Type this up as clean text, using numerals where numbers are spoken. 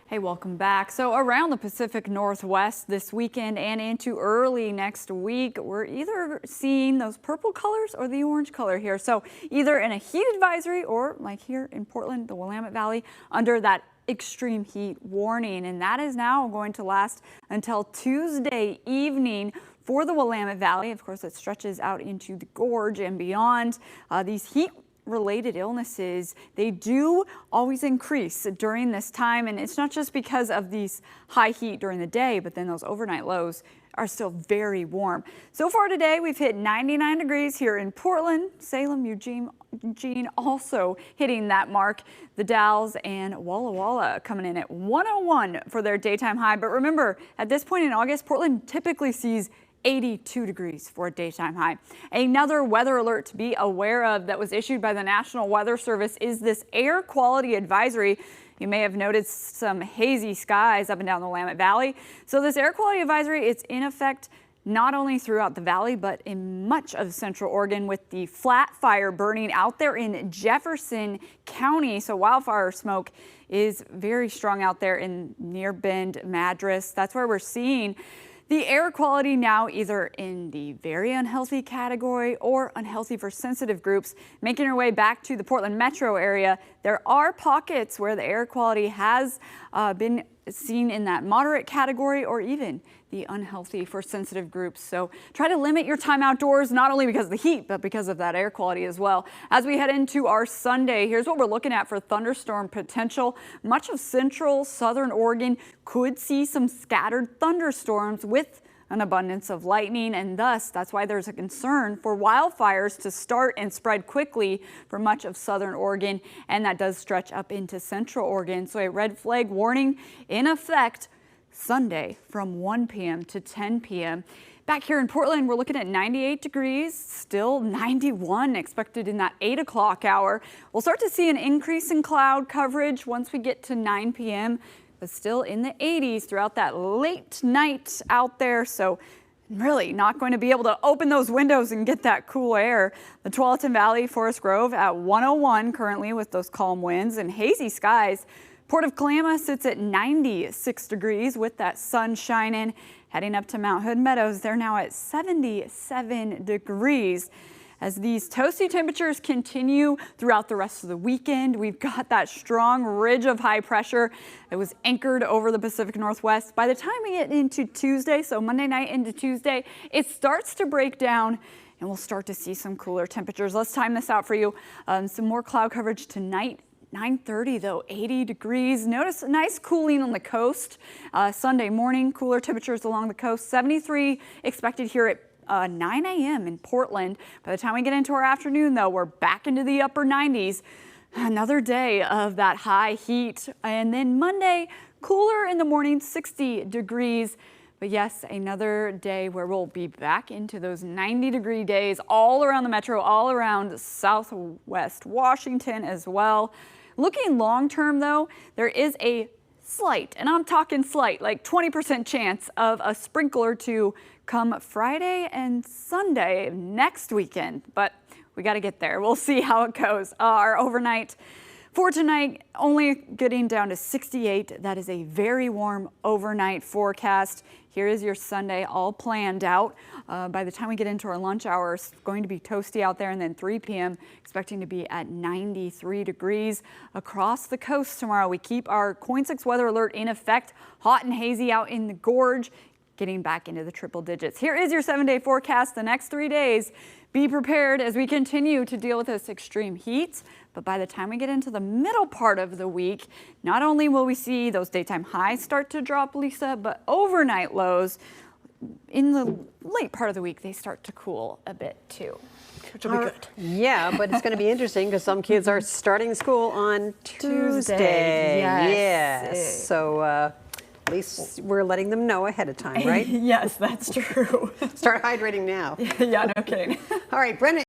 Hey, welcome back. So around the Pacific Northwest this weekend and into early next week, we're either seeing those purple colors or the orange color here. So either in a heat advisory or like here in Portland, the Willamette Valley, under that extreme heat warning. And that is now going to last until Tuesday evening for the Willamette Valley. Of course, it stretches out into the gorge and beyond. These heat related illnesses, they do always increase during this time, and it's not just because of these high heat during the day, but then those overnight lows are still very warm. So far today, we've hit 99 degrees here in Portland, Salem, Eugene also hitting that mark. The Dalles and Walla Walla coming in at 101 for their daytime high. But remember, at this point in August, Portland typically sees 82 degrees for a daytime high. Another weather alert to be aware of that was issued by the National Weather Service is this air quality advisory. You may have noticed some hazy skies up and down the Willamette Valley. So this air quality advisory, it's in effect not only throughout the valley, but in much of central Oregon with the flat fire burning out there in Jefferson County. So wildfire smoke is very strong out there in near Bend, Madras. That's where we're seeing the air quality now either in the very unhealthy category or unhealthy for sensitive groups. Making our way back to the Portland metro area, there are pockets where the air quality has been seen in that moderate category or even the unhealthy for sensitive groups. So try to limit your time outdoors, not only because of the heat, but because of that air quality as well. As we head into our Sunday, here's what we're looking at for thunderstorm potential. Much of central southern Oregon could see some scattered thunderstorms with an abundance of lightning, and thus that's why there's a concern for wildfires to start and spread quickly for much of southern Oregon, and that does stretch up into central Oregon. So a red flag warning in effect Sunday from 1 p.m. to 10 p.m. Back here in Portland, we're looking at 98 degrees, still 91 expected in that 8 o'clock hour. We'll start to see an increase in cloud coverage once we get to 9 p.m. but still in the 80s throughout that late night out there. So really not going to be able to open those windows and get that cool air. The Tualatin Valley, Forest Grove at 101 currently with those calm winds and hazy skies. Port of Kalama sits at 96 degrees with that sun shining. Heading up to Mount Hood Meadows, they're now at 77 degrees. As these toasty temperatures continue throughout the rest of the weekend, we've got that strong ridge of high pressure that was anchored over the Pacific Northwest. By the time we get into Tuesday, so Monday night into Tuesday, it starts to break down and we'll start to see some cooler temperatures. Let's time this out for you. Some more cloud coverage tonight. 9:30 though, 80 degrees. Notice a nice cooling on the coast. Sunday morning, cooler temperatures along the coast. 73 expected here at 9 a.m. in Portland. By the time we get into our afternoon though, we're back into the upper 90s. Another day of that high heat. And then Monday, cooler in the morning, 60 degrees. But yes, another day where we'll be back into those 90-degree days all around the metro, all around southwest Washington as well. Looking long term though, there is a slight, and I'm talking slight, like 20% chance of a sprinkle or two come Friday and Sunday next weekend. But we got to get there. We'll see how it goes. Our overnight for tonight only getting down to 68. That is a very warm overnight forecast. Here is your Sunday all planned out. By the time we get into our lunch hour, it's going to be toasty out there, and then 3 p.m. expecting to be at 93 degrees across the coast tomorrow. We keep our Coin 6 weather alert in effect. Hot and hazy out in the gorge, getting back into the triple digits. Here is your 7-day forecast. The next 3 days, be prepared as we continue to deal with this extreme heat. But by the time we get into the middle part of the week, not only will we see those daytime highs start to drop, Lisa, but overnight lows in the late part of the week, they start to cool a bit too, which will be good. Yeah, but it's going to be interesting because some kids are starting school on Tuesday. Yes. So at least we're letting them know ahead of time, right? Yes, that's true. Start hydrating now. Yeah, no kidding. All right, Brennan.